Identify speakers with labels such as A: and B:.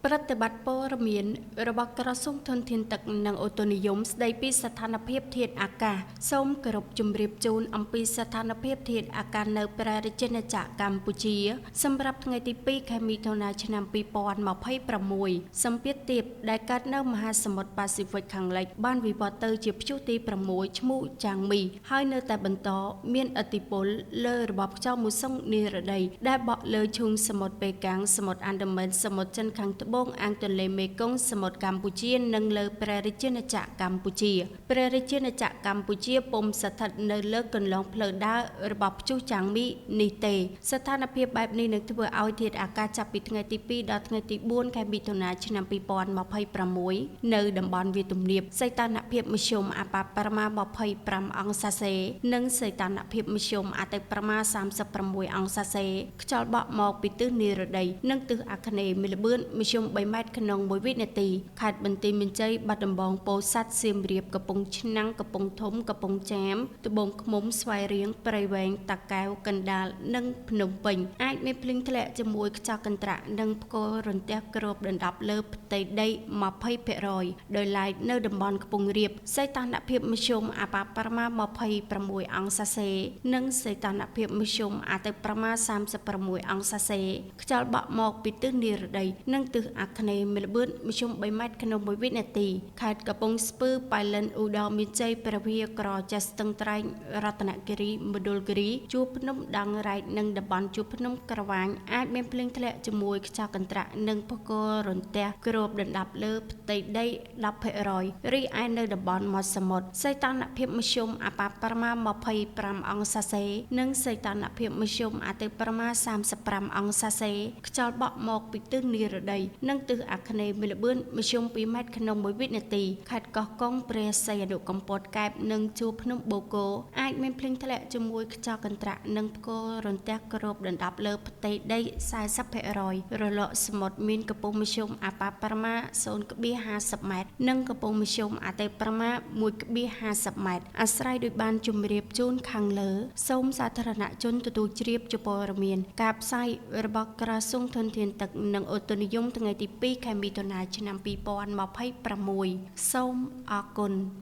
A: ប្រតិបត្តិព័ត៌មានរបស់ក្រសួងធនធានទឹកនិងអូតូនិយមស្ដីពីស្ថានភាពធាតុអាកាសសូមគោរពជម្រាបជូនអំពីស្ថានភាពធាតុអាកាសនៅព្រះរាជាណាចក្រកម្ពុជាសម្រាប់ថ្ងៃទី2ខែមិថុនាឆ្នាំ2026សម្ពាធទាបដែលកើតនៅមហាសមុទ្រប៉ាស៊ីហ្វិកខាងលិចបានវិវត្តទៅជាព្យុះទី6ឈ្មោះចាងមីហើយនៅតែបន្តមានឥទ្ធិពលលើរបបខ្យល់មូសុងនិរដីដែលបក់លើឈូងសមុទ្រប៉េកាំងសមុទ្រអាណ្ដាមិនសមុទ្រចិនខាងត្បូងអាងទន្លេមេគង្គសមុទ្រកម្ពុជានិងលើព្រះរាជាណាចក្រកម្ពុជាព្រះរាជាណាចក្រកម្ពុជាពុំស្ថិតនៅលើកន្លងផ្លូវដើររបស់ព្យុះចាងមីនេះទេស្ថានភាពបែបនេះនឹងធ្វើឲ្យធាតុអាកាសចាប់ពីថ្ងៃទី2ដល់ថ្ងៃទី4ខែមិថុនាឆ្នាំ2026នៅតំបន់វាលទំនាបសីតុណ្ហភាពមធ្យមអបបរមា25អង្សាសេនិងសីតុណ្ហភាពមធ្យមអតិបរមា36អង្សាសេខ្យល់បក់មកពីទិសនិរដីនិងទិសអាគ្នេយ៍មានល្បឿនមធ្យម3ម៉ែត្រក្នុង1វិនាទីខេត្តបន្ទាយមានជ័យបាត់ដំបងពោធិ៍សាត់សៀមរាបកំពង់ឆ្នាំងកំពង់ធំកំពង់ចាមត្បូងឃ្មុំស្វាយរៀងព្រៃវែងតាកែវកណ្ដាលនិងភ្នំពេញអាចមានភ្លៀងធ្លាក់ជាមួយខ្យល់កន្ត្រាក់និងផ្គររន្ទះគ្របដណ្ដប់លើផ្ទៃដី 20% ដោយឡែកនៅតំបន់ខ្ពង់រាបសីតុណ្ហភាពមធ្យមអបបរមា26អង្សាសេនិងសីតុណ្ហភាពមធ្យមអតិបរមា36អង្សាសេខ្យល់បក់មកពីទិសនិរដីនិងទិសអាគ្នេយ៍មានល្បឿនមធ្យម3ម៉ែត្រក្នុង1វិនាទីខេត្តកំពង់ស្ពឺប៉ៃលិនឧត្តរមានជ័យព្រះវិហារក្រចេះស្ទឹងត្រែងរតនគិរីមណ្ឌលគិរីជួរភ្នំដងរែកនិងតំបន់ជួរភ្នំក្រវាញអាចមានភ្លៀងធ្លាក់ជាមួយខ្យល់កន្ត្រាក់និងផ្គររន្ទះគ្របដណ្ដប់លើផ្ទៃដី 10% រីឯនៅតំបន់មាត់សមុទ្រសីតុណ្ហភាពមធ្យមអបបរមា25អង្សាសេនិងសីតុណ្ហភាពមធ្យមអតិបរមា35អង្សាសេខ្យល់បក់មកពីទិសនិរដីនិងទិសអាគ្នេយ៍មានល្បឿនមធ្យម2ម៉ែត្រក្នុង1វិនាទីខេត្តកោះកុងព្រះសីហនុកំពតកែបនិងជួរភ្នំបូកគោអាចមានភ្លៀងធ្លាក់ជាមួយខ្យល់កន្ត្រាក់និងផ្គររន្ទះគ្របដណ្ដប់លើផ្ទៃដី 40% រលកសមុទ្រមានកម្ពស់មធ្យមអបបរមា 0.50 ម៉ែត្រនិងកម្ពស់មធ្យមអតិបរមា 1.50 ម៉ែត្រអាស្រ័យដោយបានជម្រាបជូនខាងលើសូមសាធារណជនទទួលជ្រាបជាព័ត៌មានការផ្សាយរបស់ក្រសួងធនធានទឹកនិងអូតូនិយមថ្ងៃទី2ខែមិថុនាឆ្នាំ2026សូមអរគុណ